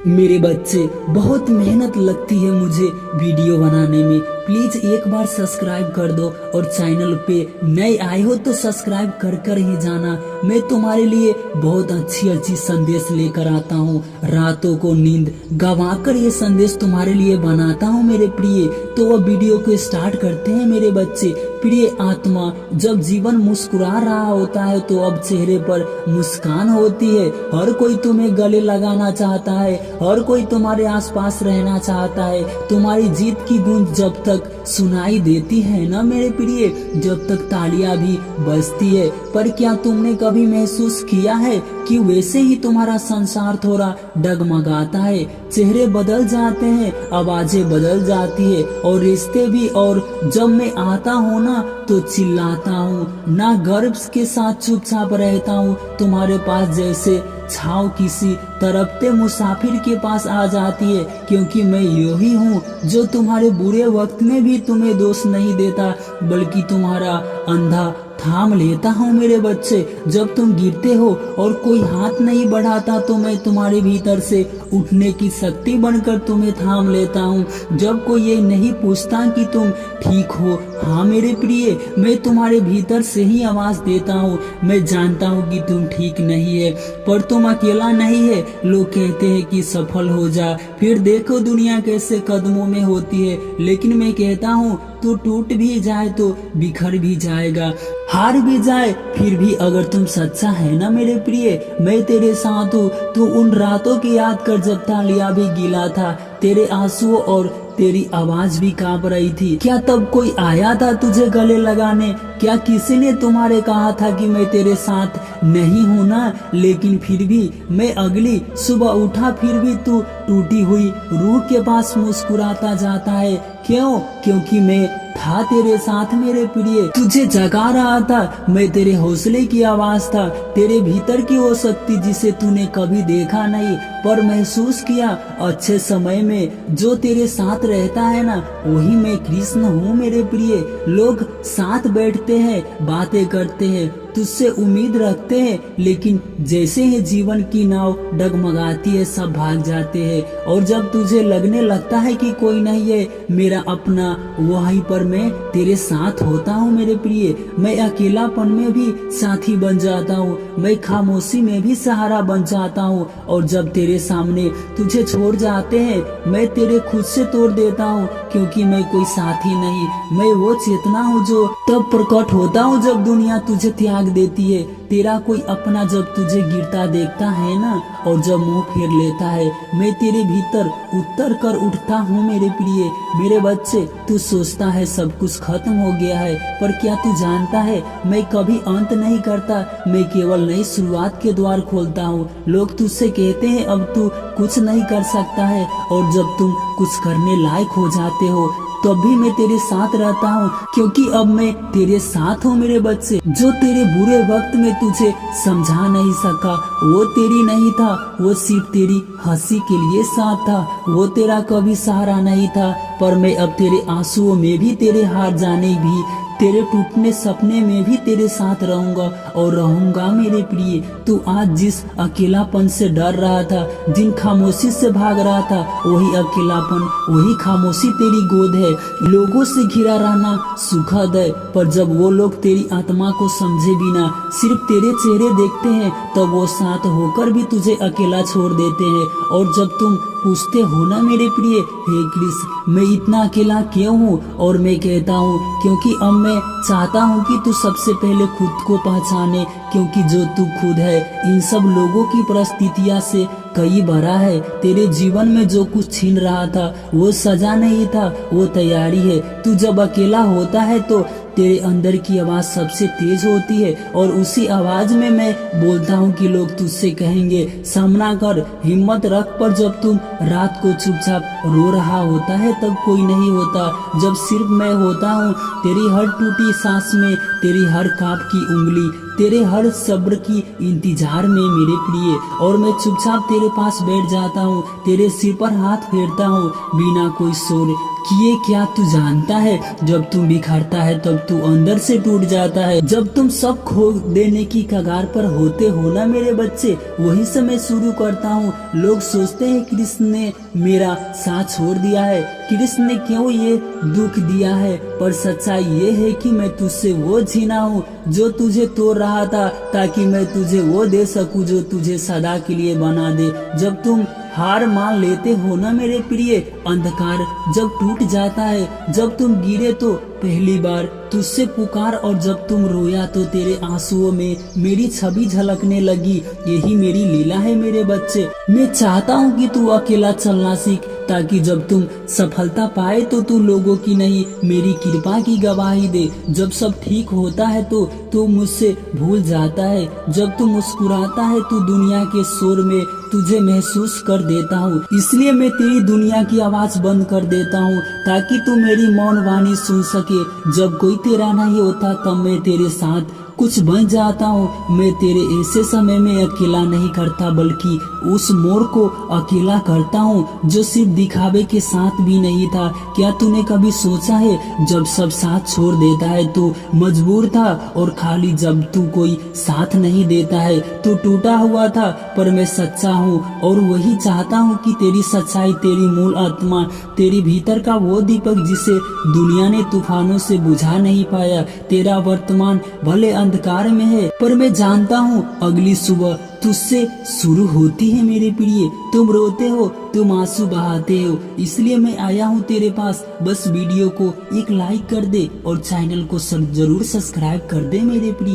मेरे बच्चे, बहुत मेहनत लगती है मुझे वीडियो बनाने में। प्लीज एक बार सब्सक्राइब कर दो और चैनल पे नए आए हो तो सब्सक्राइब कर कर ही जाना। मैं तुम्हारे लिए बहुत अच्छी अच्छी संदेश लेकर आता हूँ। रातों को नींद गंवाकर ये संदेश तुम्हारे लिए बनाता हूँ मेरे प्रिय। तो अब वीडियो को स्टार्ट करते हैं मेरे बच्चे। प्रिय आत्मा, जब जीवन मुस्कुरा रहा होता है तो अब चेहरे पर मुस्कान होती है। हर कोई तुम्हें गले लगाना चाहता है, हर कोई तुम्हारे आसपास रहना चाहता है। तुम्हारी जीत की गूंज जब तक सुनाई देती है ना मेरे प्रिय, जब तक तालियां भी बजती है। पर क्या तुमने कभी महसूस किया है कि वैसे ही तुम्हारा संसार थोड़ा डगमगाता है? चेहरे बदल जाते हैं, आवाजें बदल जाती है और रिश्ते भी। और जब मैं आता हूँ ना तो चिल्लाता हूँ, ना गर्व के साथ चुपचाप रहता हूँ तुम्हारे पास। जैसे छाव किसी तरफते मुसाफिर के पास आ जाती है, क्योंकि मैं यही हूँ जो तुम्हारे बुरे वक्त में भी तुम्हें दोष नहीं देता, बल्कि तुम्हारा अंधा थाम लेता हूँ मेरे बच्चे। जब तुम गिरते हो और कोई हाथ नहीं बढ़ाता तो मैं तुम्हारे भीतर से उठने की शक्ति बनकर तुम्हें थाम लेता हूँ। जब कोई ये नहीं पूछता कि तुम ठीक हो, हाँ मेरे प्रिय, मैं तुम्हारे भीतर से ही आवाज देता हूँ। मैं जानता हूँ कि तुम ठीक नहीं है, पर तुम अकेला नहीं है। लोग कहते हैं कि सफल हो जा, फिर देखो दुनिया कैसे कदमों में होती है। लेकिन मैं कहता हूँ तू टूट भी जाए तो बिखर भी जाएगा, हार भी जाए फिर भी अगर तुम सच्चा है ना मेरे प्रिय, मैं तेरे साथ हूँ। तू उन रातों की याद कर जब तालियां भी गीला था, तेरे आंसुओं और तेरी आवाज भी कांप रही थी। क्या तब कोई आया था तुझे गले लगाने? क्या किसी ने तुम्हारे कहा था कि मैं तेरे साथ नहीं हूँ ना? लेकिन फिर भी मैं अगली सुबह उठा, फिर भी तू टूटी हुई रूह के पास मुस्कुराता जाता है। क्यों? क्योंकि मैं था तेरे साथ मेरे प्रिय। तुझे जगा रहा था, मैं तेरे हौसले की आवाज था, तेरे भीतर की वो शक्ति जिसे तूने कभी देखा नहीं पर महसूस किया। अच्छे समय में जो तेरे साथ रहता है ना, वही मैं कृष्ण हूँ मेरे प्रिय। लोग साथ बैठते हैं, बातें करते हैं, तुझसे उम्मीद रखते हैं, लेकिन जैसे ही जीवन की नाव डगमगाती है सब भाग जाते हैं। और जब तुझे लगने लगता है कि कोई नहीं है मेरा अपना, वहीं पर मैं तेरे साथ होता हूँ मेरे प्रिय। मैं अकेलापन में भी साथी बन जाता हूँ, मैं खामोशी में भी सहारा बन जाता हूँ। और जब तेरे सामने तुझे छोड़ जाते हैं, मैं तेरे खुद से तोड़ देता हूँ, क्योंकि मैं कोई साथी नहीं, मैं वो चेतना हूँ जो तब प्रकट होता हूँ जब दुनिया तुझे त्याग देती है। तेरा कोई अपना जब तुझे गिरता देखता है ना, और जब मुंह फेर लेता है, मैं तेरे भीतर उतर कर उठता हूँ मेरे प्रिय। मेरे बच्चे, तू सोचता है सब कुछ खत्म हो गया है, पर क्या तू जानता है मैं कभी अंत नहीं करता, मैं केवल नई शुरुआत के द्वार खोलता हूँ। लोग तुझसे कहते हैं अब तू कुछ नहीं कर सकता है, और जब तुम कुछ करने लायक हो जाते हो तब भी मैं तेरे साथ रहता हूँ, क्योंकि अब मैं तेरे साथ हूँ मेरे बच्चे। जो तेरे बुरे वक्त में तुझे समझा नहीं सका वो तेरी नहीं था, वो सिर्फ तेरी हंसी के लिए साथ था, वो तेरा कभी सहारा नहीं था। पर मैं अब तेरे आंसुओं में भी, तेरे हार जाने भी, तेरे टूटने सपने में भी तेरे साथ रहूंगा और रहूंगा मेरे प्रिय। तू आज जिस अकेलापन से डर रहा था, जिन खामोशी से भाग रहा था, वही अकेलापन, वही खामोशी तेरी गोद है। लोगों से घिरा रहना सुखद है, पर जब वो लोग तेरी आत्मा को समझे बिना सिर्फ तेरे चेहरे देखते हैं, तब वो साथ होकर भी तुझे अकेला छोड़ देते हैं। और जब तुम पूछते हो ना मेरे प्रिय, हे कृष्ण मैं इतना अकेला क्यों हूँ, और मैं कहता हूँ क्योंकि अब मैं चाहता हूँ कि तू सबसे पहले खुद को पहचाने, क्योंकि जो तू खुद है इन सब लोगों की परिस्थितियां से कई बड़ा है। तेरे जीवन में जो कुछ छीन रहा था वो सजा नहीं था, वो तैयारी है। तू जब अकेला होता है तो तेरे अंदर की आवाज सबसे तेज होती है, और उसी आवाज में मैं बोलता हूँ कि लोग तुझसे कहेंगे सामना कर, हिम्मत रख। पर जब तुम रात को चुपचाप रो रहा होता है तब कोई नहीं होता, जब सिर्फ मैं होता हूँ तेरी हर टूटी सांस में, तेरी हर कांप की उंगली, तेरे हर सब्र की इंतजार में मेरे प्रिय। और मैं चुपचाप तेरे पास बैठ जाता हूँ, तेरे सिर पर हाथ फेरता हूँ बिना कोई शोर कि ये क्या तू जानता है, जब तू बिखरता है तब तू अंदर से टूट जाता है। जब तुम सब खो देने की कगार पर होते हो ना मेरे बच्चे, वही समय शुरू करता हूँ। लोग सोचते हैं कृष्ण ने मेरा साथ छोड़ दिया है, कृष्ण ने क्यों ये दुख दिया है, पर सच्चाई ये है कि मैं तुझसे वो छीना हूँ जो तुझे तोड़ रहा था, ताकि मैं तुझे वो दे सकूं जो तुझे सदा के लिए बना दे। जब तुम हार मान लेते हो ना मेरे प्रिय, अंधकार जब टूट जाता है, जब तुम गिरे तो पहली बार तुझसे पुकार, और जब तुम रोया तो तेरे आंसुओं में मेरी छवि झलकने लगी। यही मेरी लीला है मेरे बच्चे। मैं चाहता हूँ कि तू अकेला चलना सीख, ताकि जब तुम सफलता पाए तो तू लोगों की नहीं मेरी कृपा की गवाही दे। जब सब ठीक होता है तो तू मुझसे भूल जाता है, जब तू मुस्कुराता है तो दुनिया के शोर में तुझे महसूस कर देता हूँ। इसलिए मैं तेरी दुनिया की आवाज बंद कर देता हूँ, ताकि तू मेरी मौन वाणी सुन सके। जब कोई तेरा नहीं होता तब मैं तेरे साथ कुछ बन जाता हूँ। मैं तेरे ऐसे समय में अकेला नहीं करता, बल्कि उस मोड़ को अकेला करता हूँ जो सिर्फ दिखावे के साथ भी नहीं था। क्या तूने कभी सोचा है, जब सब साथ छोड़ देता है तो मजबूर था, और खाली जब तू कोई साथ नहीं देता है तो टूटा हुआ था। पर मैं सच्चा हूँ और वही चाहता हूँ कि तेरी सच्चाई, तेरी मूल आत्मा, तेरी भीतर का वो दीपक जिसे दुनिया ने तूफानों से बुझा नहीं पाया। तेरा वर्तमान भले अंधकार में है, पर मैं जानता हूँ अगली सुबह तुझसे शुरू होती है मेरे प्रिय। तुम रोते हो, तुम आंसू बहाते हो, इसलिए मैं आया हूँ तेरे पास। बस वीडियो को एक लाइक कर दे और चैनल को जरूर सब्सक्राइब कर दे मेरे प्रिय।